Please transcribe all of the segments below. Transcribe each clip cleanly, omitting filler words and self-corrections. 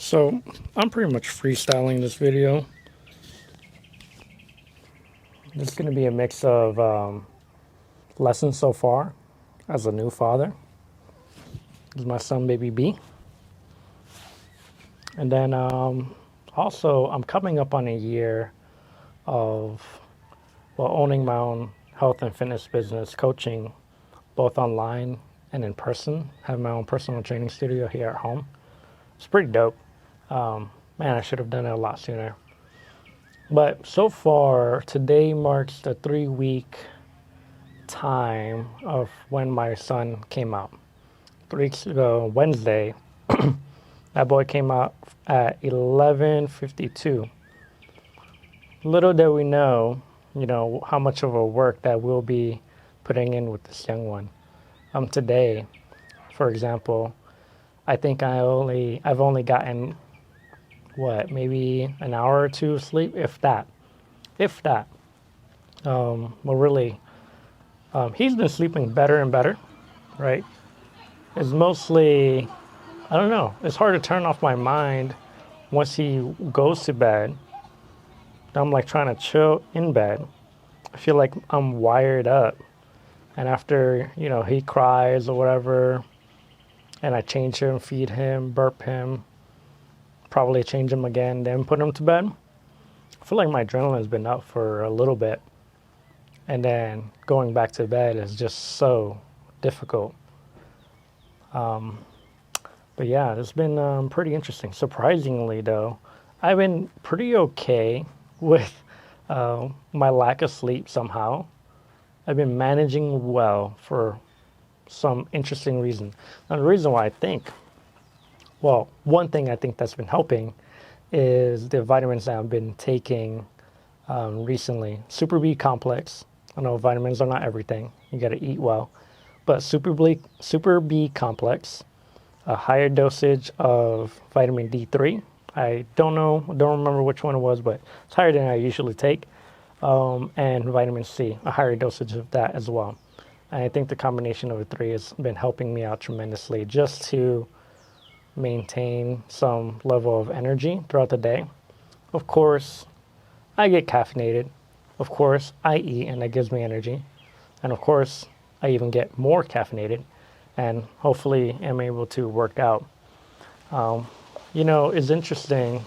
So I'm pretty much freestyling this video. This is going to be a mix of lessons so far as a new father. This is my son, baby B. And then also, I'm coming up on a year of, owning my own health and fitness business, coaching both online and in person. Have my own personal training studio here at home. It's pretty dope. Man, I should have done it a lot sooner. But so far, today marks the 3 week time of when my son came out. 3 weeks ago, Wednesday, that boy came out at 11:52. Little did we know, how much of a work that we'll be putting in with this young one. Today, for example, I think I've only gotten maybe an hour or two of sleep, if that. Well, really, he's been sleeping better and better, right? It's mostly, I don't know, it's hard to turn off my mind once he goes to bed. I'm like trying to chill in bed. I feel like I'm wired up. And after, he cries or whatever, and I change him, feed him, burp him, probably change him again, then put him to bed. I feel like my adrenaline's been up for a little bit. And then going back to bed is just so difficult. But yeah, it's been pretty interesting. Surprisingly, though, I've been pretty okay with my lack of sleep somehow. I've been managing well for some interesting reason. Now, the reason why one thing I think that's been helping is the vitamins that I've been taking recently. Super B complex. I know vitamins are not everything. You got to eat well. But Super B complex, a higher dosage of vitamin D3. I don't remember which one it was, but it's higher than I usually take. And vitamin C, a higher dosage of that as well. And I think the combination of the three has been helping me out tremendously just to maintain some level of energy throughout the day. Of course, I get caffeinated. Of course, I eat and that gives me energy. And of course, I even get more caffeinated and hopefully am able to work out. It's interesting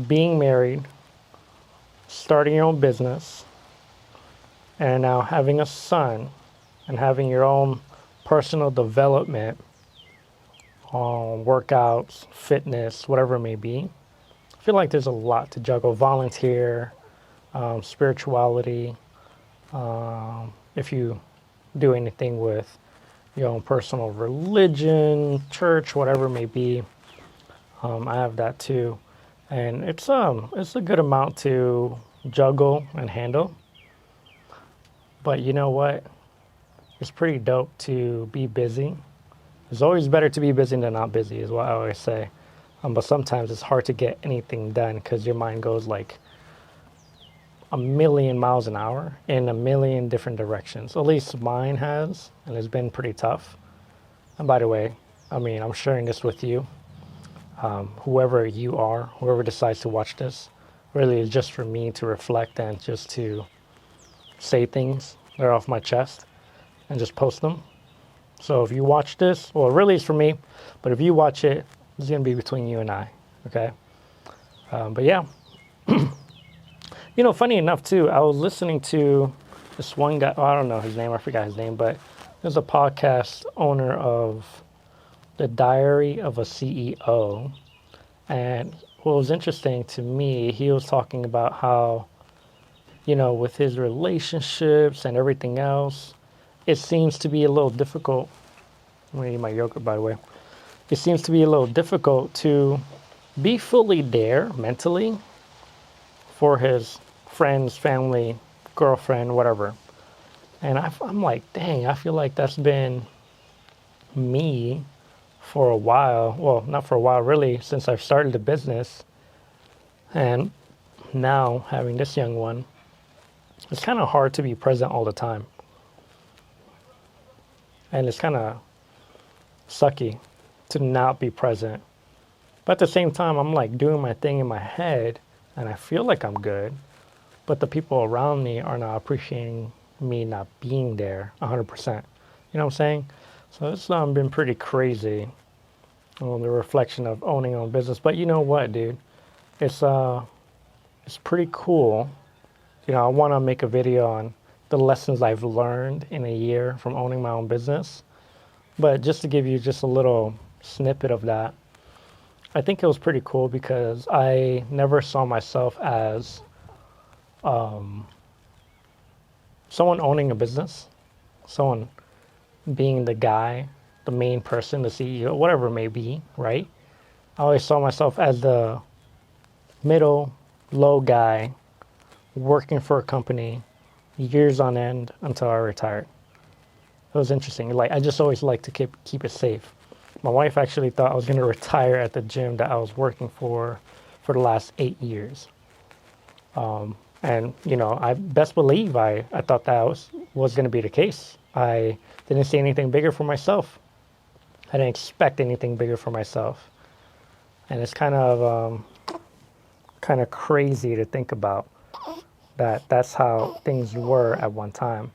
being married, starting your own business, and now having a son and having your own personal development, workouts, fitness, whatever it may be. I feel like there's a lot to juggle. Volunteer, spirituality, if you do anything with your own personal religion, church, whatever it may be. I have that too. And it's a good amount to juggle and handle. But you know what? It's pretty dope to be busy. It's always better to be busy than not busy, is what I always say. But sometimes it's hard to get anything done because your mind goes like a million miles an hour in a million different directions. At least mine has, and it's been pretty tough. And by the way, I'm sharing this with you. Whoever you are, whoever decides to watch this, really is just for me to reflect and just to say things that are off my chest and just post them. So if you watch this, really it's for me, but if you watch it, it's going to be between you and I, okay? But yeah. Funny enough too, I was listening to this one guy, I don't know his name, I forgot his name, but there's a podcast owner of The Diary of a CEO. And what was interesting to me, he was talking about how, with his relationships and everything else, it seems to be a little difficult. I'm going to eat my yogurt, by the way. It seems to be a little difficult to be fully there mentally for his friends, family, girlfriend, whatever. And I'm like, dang, I feel like that's been me for a while. Well, not for a while, really, since I've started the business. And now having this young one, it's kind of hard to be present all the time. And it's kind of sucky to not be present. But at the same time, I'm like doing my thing in my head and I feel like I'm good, but the people around me are not appreciating me not being there 100%. You know what I'm saying? So it's been pretty crazy on the reflection of owning your own business. But you know what, dude? It's it's pretty cool. You know, I want to make a video on the lessons I've learned in a year from owning my own business. But just to give you just a little snippet of that, I think it was pretty cool because I never saw myself as someone owning a business, someone being the guy, the main person, the CEO, whatever it may be, right? I always saw myself as the middle, low guy working for a company years on end until I retired. It was interesting. Like I just always like to keep it safe. My wife actually thought I was going to retire at the gym that I was working for the last 8 years. And you know, I best believe I thought that was going to be the case. I didn't see anything bigger for myself. I didn't expect anything bigger for myself. And it's kind of crazy to think about that that's how things were at one time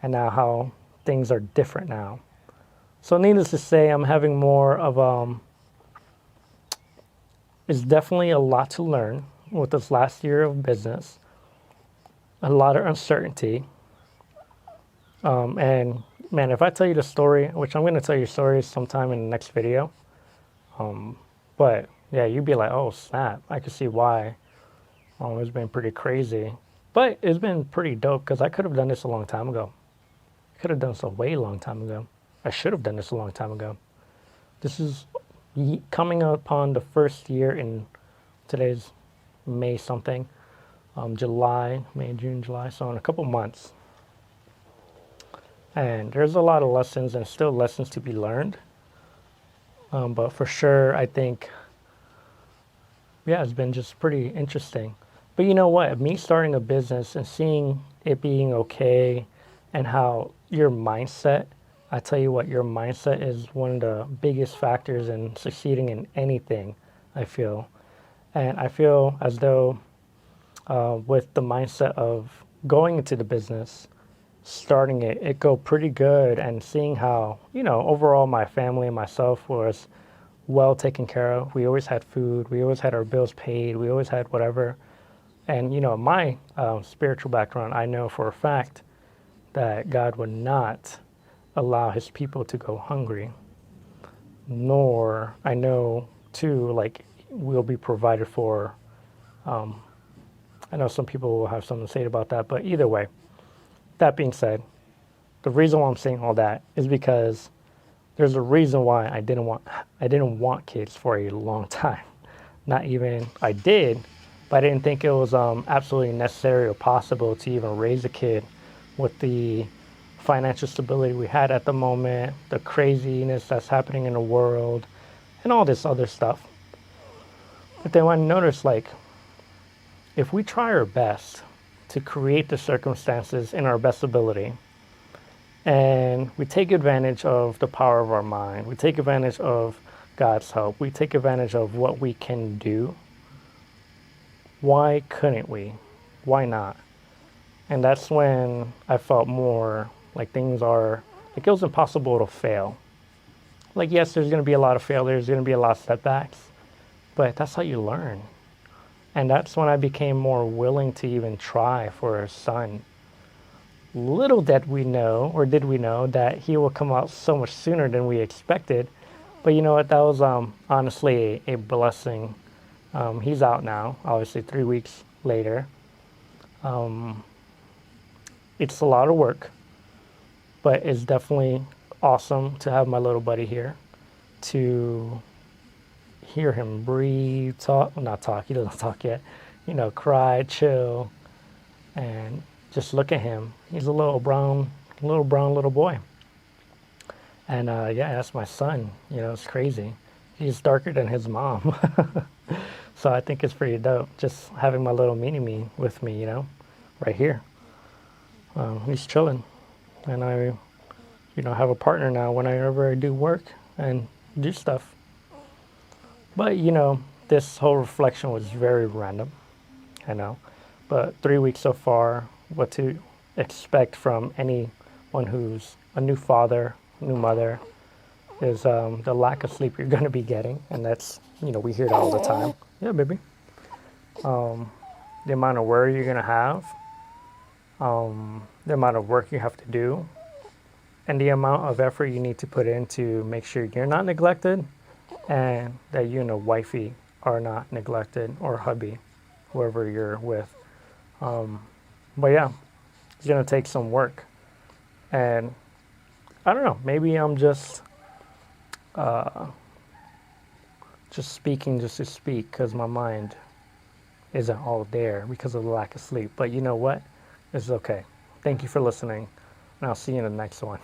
and now how things are different now. So needless to say, I'm having more of it's definitely a lot to learn with this last year of business. A lot of uncertainty. And man, if I tell you the story, which I'm going to tell you stories sometime in the next video, but yeah, you'd be like, oh snap, I can see why. It's been pretty crazy, but it's been pretty dope because I could have done this a long time ago. I could have done this a way long time ago. I should have done this a long time ago. This is coming upon the first year in today's May something, July, May, June, July, so in a couple months. And there's a lot of lessons and still lessons to be learned. But for sure, I think, yeah, it's been just pretty interesting. But you know what? Me starting a business and seeing it being okay and how your mindset, I tell you what, your mindset is one of the biggest factors in succeeding in anything, I feel. And I feel as though with the mindset of going into the business, starting it go pretty good and seeing how, you know, overall my family and myself was well taken care of. We always had food. We always had our bills paid. We always had whatever. And, you know, my spiritual background, I know for a fact that God would not allow his people to go hungry. Nor, I know, too, like, we'll be provided for. I know some people will have something to say about that, but either way, that being said, the reason why I'm saying all that is because there's a reason why I didn't want kids for a long time. Not even, I did, but I didn't think it was absolutely necessary or possible to even raise a kid with the financial stability we had at the moment, the craziness that's happening in the world, and all this other stuff. But then when I noticed, like, if we try our best to create the circumstances in our best ability, and we take advantage of the power of our mind, we take advantage of God's help, we take advantage of what we can do, why couldn't we? Why not? And that's when I felt more like things are, like it was impossible to fail. Like, yes, there's going to be a lot of failures, there's going to be a lot of setbacks, but that's how you learn. And that's when I became more willing to even try for a son. Little did we know, or did we know, that he will come out so much sooner than we expected. But you know what? That was honestly a blessing. He's out now, obviously 3 weeks later. It's a lot of work, but it's definitely awesome to have my little buddy here, to hear him breathe, not talk, he doesn't talk yet, you know, cry, chill, and just look at him. He's a little brown little boy. And yeah, that's my son. You know, it's crazy. He's darker than his mom. So I think it's pretty dope just having my little mini-me with me, you know, right here. He's chilling. And I, you know, have a partner now whenever I do work. And do stuff. But this whole reflection was very random, I know. But 3 weeks so far, what to expect from anyone who's a new father, new mother, is the lack of sleep you're going to be getting. And that's, we hear that all the time. Yeah, baby. The amount of worry you're going to have, the amount of work you have to do, and the amount of effort you need to put in to make sure you're not neglected and that you and a wifey are not neglected, or hubby, whoever you're with. But yeah, it's going to take some work. And I don't know, maybe I'm just speaking just to speak because my mind isn't all there because of the lack of sleep. But you know what? It's okay. Thank you for listening, and I'll see you in the next one.